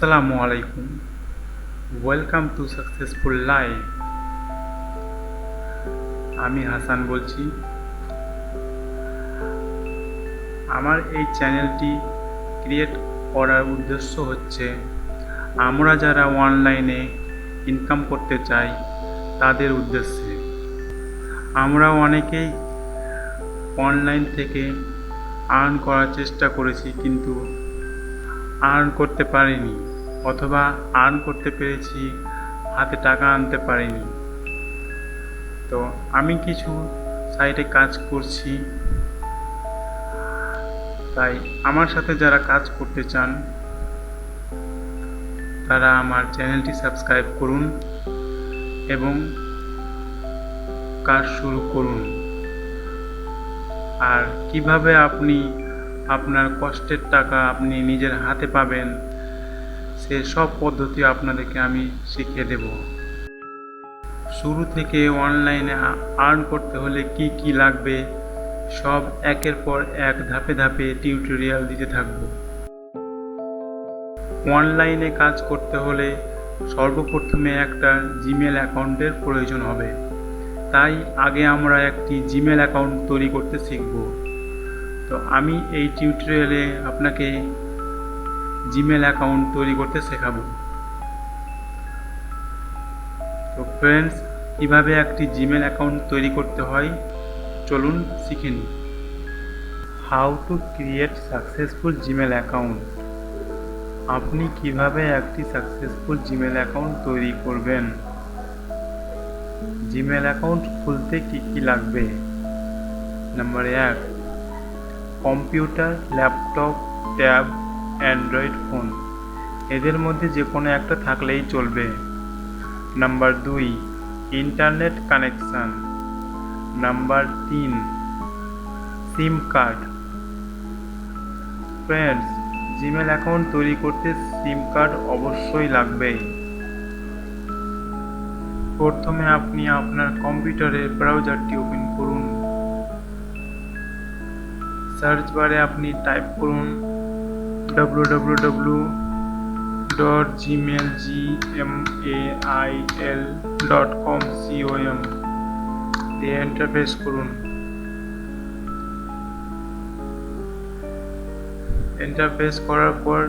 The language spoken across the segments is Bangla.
আসসালামু আলাইকুম। Welcome to successful life. আমি হাসান বলছি। আমার এই চ্যানেলটি ক্রিয়েট করার উদ্দেশ্য হচ্ছে আমরা যারা অনলাইনে ইনকাম করতে চাই তাদের উদ্দেশ্যে। আমরা অনেকেই অনলাইন থেকে আর্ন করার চেষ্টা করেছি, কিন্তু আর্ন করতে পারিনি, অথবা আর্ন করতে পেরেছি হাতে টাকা আনতে পারিনি। তো আমি কিছু সাইটে কাজ করছি, তাই আমার সাথে যারা কাজ করতে চান তারা আমার চ্যানেলটি সাবস্ক্রাইব করুন এবং কাজ শুরু করুন। আর কিভাবে আপনি আপনার কষ্টের টাকা আপনি নিজের হাতে পাবেন সে সব পদ্ধতি আপনাদেরকে আমি শিখিয়ে দেব। শুরু থেকে অনলাইনে আর্ন করতে হলে কি কি লাগবে সব একের পর এক ধাপে ধাপে টিউটোরিয়াল দিতে থাকব। অনলাইনে কাজ করতে হলে সর্বপ্রথমে একটা জিমেল অ্যাকাউন্টের প্রয়োজন হবে। তাই আগে আমরা একটি জিমেল অ্যাকাউন্ট তৈরি করতে শিখব। তো আমি এই টিউটোরিয়ালে আপনাকে জিমেল অ্যাকাউন্ট তৈরি করতে শেখাবো। তো ফ্রেন্ডস, কীভাবে একটি জিমেল অ্যাকাউন্ট তৈরি করতে হয় চলুন শিখে নিই। How to create successful Gmail account. আপনি কিভাবে একটি সাকসেসফুল জিমেল অ্যাকাউন্ট তৈরি করবেন। জিমেল অ্যাকাউন্ট খুলতে কি কি লাগবে। Number 1, computer, laptop, tab, Android phone, এদের মধ্যে যে কোনো একটা থাকলেই চলবে। Number 2, internet connection. নাম্বার 3, সিম কার্ড। ফ্রেন্ডস, জিমেল অ্যাকাউন্ট তৈরি করতে সিম কার্ড অবশ্যই লাগবে। প্রথমে আপনি আপনার কম্পিউটারের ব্রাউজারটি ওপেন করুন। সার্চ বারে আপনি টাইপ করুন www.gmail.com দিয়ে এন্টার প্রেস করুন। এন্টার প্রেস করার পর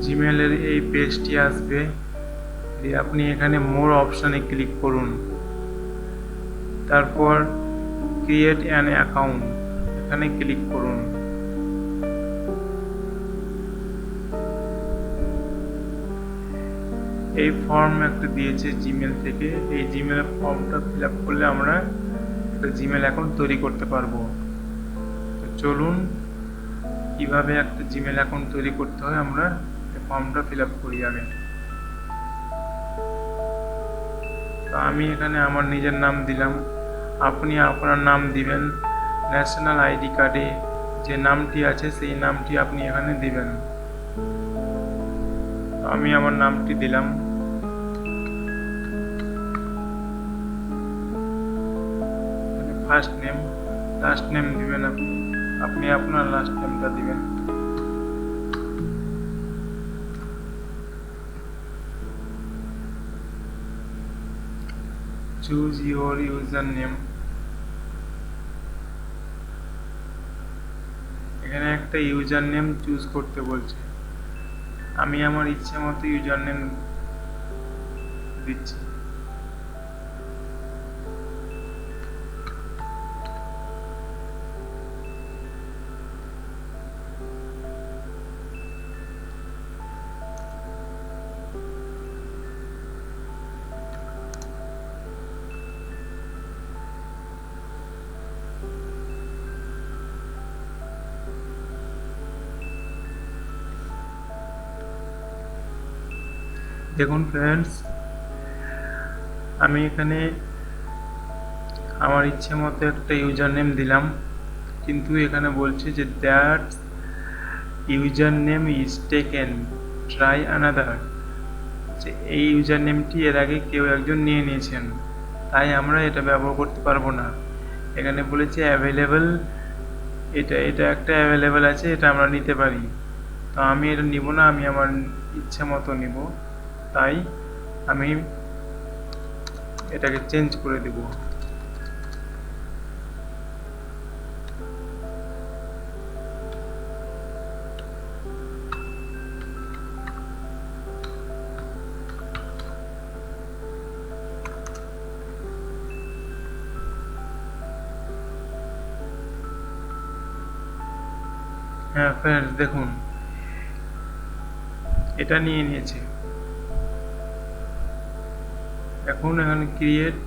জিমেলের এই পেজটি আসবে। দিয়ে আপনি এখানে মোর অপশানে ক্লিক করুন। তারপর ক্রিয়েট অ্যান অ্যাকাউন্ট এখানে ক্লিক করুন। এই ফর্ম একটা দিয়েছে জিমেল থেকে, এই জিমেল ফর্মটা ফিল আপ করলে আমরা একটা জিমেল অ্যাকাউন্ট তৈরি করতে পারবো। তো চলুন কিভাবে একটা জিমেল অ্যাকাউন্ট তৈরি করতে হয় আমরা এই ফর্মটা ফিল আপ করি আগে। তো আমি এখানে আমার নিজের নাম দিলাম, আপনি আপনার নাম দিবেন। ন্যাশনাল আইডি কার্ডে যে নামটি আছে সেই নামটি আপনি এখানে দিবেন। আমি আমার নামটি দিলাম। ফার্স্ট নেম, লাস্ট নেম দিবেন আপনি আপনার লাস্ট নেমটা দিবেন। Choose your user name. এখানে একটা ইউজার নেম চুজ করতে বলছে, আমি আমার ইচ্ছে মতো ইউজার নেম দিচ্ছি। দেখুন ফ্রেন্ডস, আমি এখানে আমার ইচ্ছে মতো একটা ইউজার নেম দিলাম, কিন্তু এখানে বলছে যে that user name is taken, try another. যে এই ইউজার নেমটি এর আগে কেউ একজন নিয়ে নিয়েছেন, তাই আমরা এটা ব্যবহার করতে পারবো না। এখানে বলেছে অ্যাভেলেবেল, এটা একটা অ্যাভেলেবেল আছে, এটা আমরা নিতে পারি। তো আমি এটা নিব না, আমি আমার ইচ্ছে মতো নিব, তাই আমি এটাকে চেঞ্জ করে দিব। হ্যাঁ ফ্রেন্ডস, দেখুন এটা নিয়ে নিয়েছে। এখন এখানে ক্রিয়েট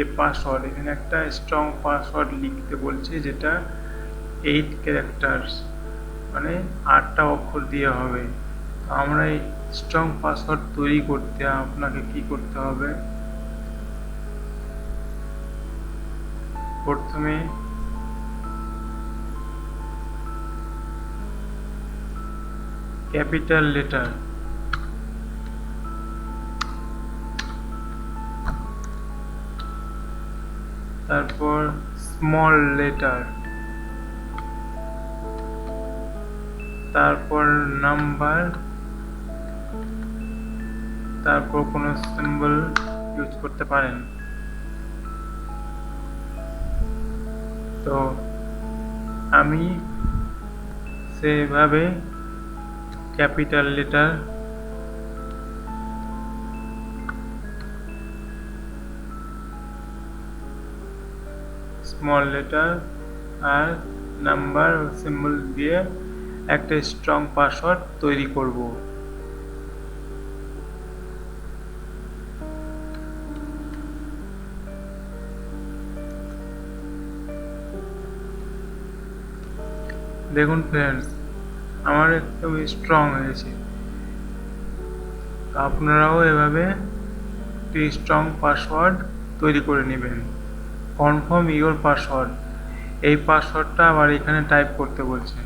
এ পাসওয়ার্ড, এখানে একটা স্ট্রং পাসওয়ার্ড লিখতে বলছে, যেটা 8 ক্যারেক্টার্স, মানে 8টা অক্ষর দিয়ে হবে। তো আমরা এই স্ট্রং পাসওয়ার্ড তৈরি করতে আপনাকে কি করতে হবে, প্রথমে ক্যাপিটাল লেটার, তারপর স্মল লেটার, তারপর নাম্বার, তারপর কোনো সিম্বল ইউজ করতে পারেন। তো আমি সেভাবে ক্যাপিটাল লেটার, স্মল লেটার আর নাম্বার সিম্বল দিয়ে একটা স্ট্রং পাসওয়ার্ড তৈরি করব। দেখুন ফ্রেন্ডস, আমার একদম স্ট্রং হয়েছে। আপনারাও এভাবে একটি স্ট্রং পাসওয়ার্ড তৈরি করে নেবেন। কনফার্ম ইওর পাসওয়ার্ড, এই পাসওয়ার্ডটা আবার এখানে টাইপ করতে বলছেন।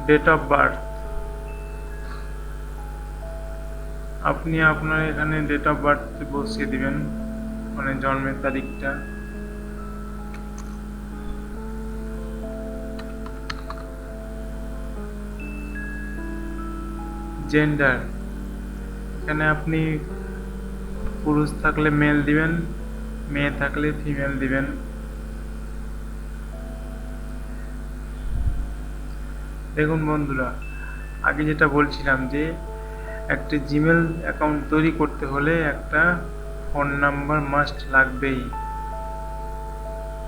ডেট অফ বার্থ, আপনি আপনার এখানে ডেট অফ বার্থ বসিয়ে দিবেন, মানে জন্মের তারিখটা। জেন্ডার, এখানে আপনি পুরুষ থাকলে মেল দিবেন, মেয়ে থাকলে ফিমেল দিবেন। দেখুন বন্ধুরা, আগে যেটা বলছিলাম যে একটা জিমেল অ্যাকাউন্ট তৈরি করতে হলে একটা ফোন নাম্বার মাস্ট লাগবেই।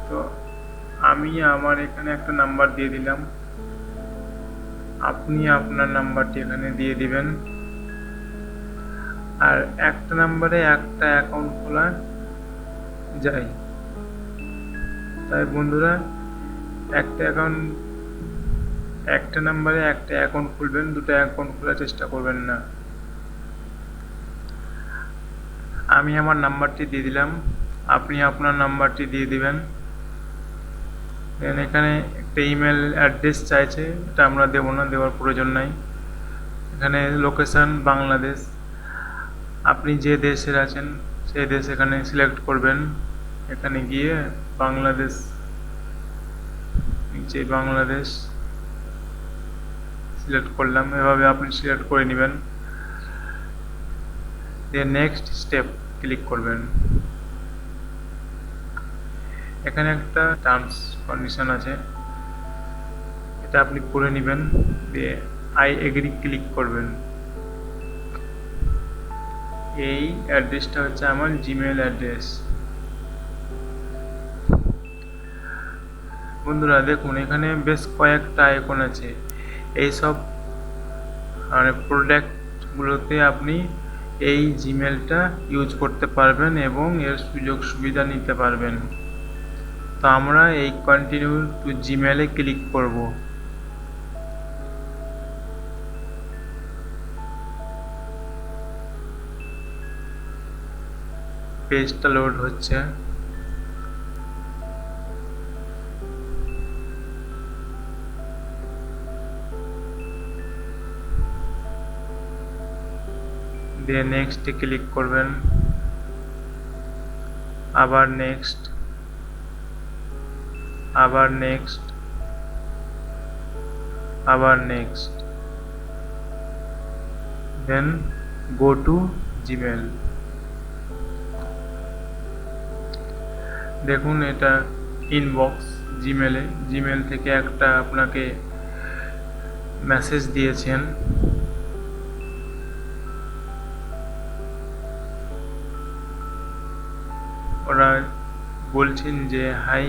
তো আমি আমার এখানে একটা নাম্বার দিয়ে দিলাম, আপনি আপনার নাম্বারটি এখানে দিয়ে দিবেন। আর একটা নাম্বারে একটা অ্যাকাউন্ট খোলা যায়, তাই বন্ধুরা একটা নাম্বারে একটা অ্যাকাউন্ট খুলবেন, দুটো অ্যাকাউন্ট খোলার চেষ্টা করবেন না। আমি আমার নাম্বারটি দিয়ে দিলাম, আপনি আপনার নাম্বারটি দিয়ে দিবেন। দেন এখানে একটা ইমেল অ্যাড্রেস চাইছে, এটা আমরা দেবো না, দেওয়ার প্রয়োজন নাই। এখানে লোকেশন বাংলাদেশ, আপনি যে দেশের আছেন সেই দেশ এখানে সিলেক্ট করবেন। এখানে গিয়ে বাংলাদেশ, নিচে বাংলাদেশ সিলেক্ট করলাম, এভাবে আপনি সিলেক্ট করে নেবেন। দিয়ে নেক্সট স্টেপ ক্লিক করবেন। এখানে একটা টার্মস কন্ডিশন আছে, এটা আপনি পড়ে নেবেন, দিয়ে আই এগ্রি ক্লিক করবেন। এই অ্যাড্রেসটা হচ্ছে আমার জিমেল অ্যাড্রেস। বন্ধুরা দেখুন, এখানে বেশ কয়েকটা আইকন আছে, এইসব মানে প্রোডাক্টগুলোতে আপনি এই জিমেলটা ইউজ করতে পারবেন এবং এর সুযোগ সুবিধা নিতে পারবেন। তো আমরা এই কন্টিনিউ টু জিমেলে ক্লিক করব। পেজটা লোড হচ্ছে। দিয়ে নেক্সটে ক্লিক করবেন। আবার নেক্সট, আবার নেক্সট, আবার next, then go to Gmail. দেখুন এটা ইনবক্স জিমেলে, জিমেল থেকে একটা আপনাকে মেসেজ দিয়েছেন। ওরা বলছেন যে হাই,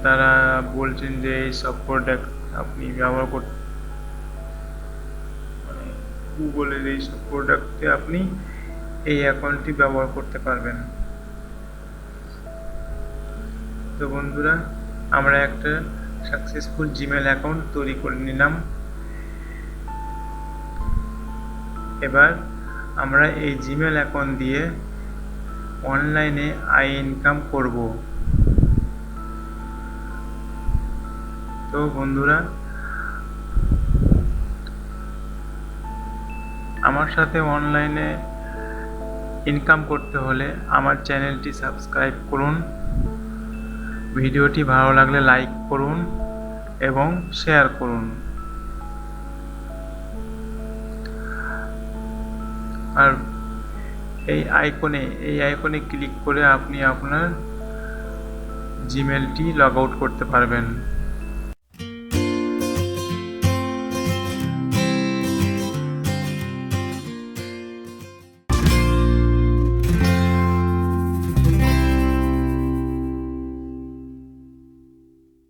তারা বলছেন যে এই সব প্রোডাক্ট আপনি ব্যবহার করতে, মানে গুগলের এই সব প্রোডাক্টে আপনি এই অ্যাকাউন্টটি ব্যবহার করতে পারবেন। তো বন্ধুরা, আমরা একটা সাকসেসফুল জিমেল অ্যাকাউন্ট তৈরি করে নিলাম। এবার আমরা এই জিমেল অ্যাকাউন্ট দিয়ে অনলাইনে আয় ইনকাম করব। তো বন্ধুরা, আমার সাথে অনলাইনে ইনকাম করতে হলে আমার চ্যানেলটি সাবস্ক্রাইব করুন, ভিডিওটি ভালো লাগলে লাইক করুন এবং শেয়ার করুন। আর এই আইকনে ক্লিক করে আপনি আপনার জিমেলটি লগ আউট করতে পারবেন।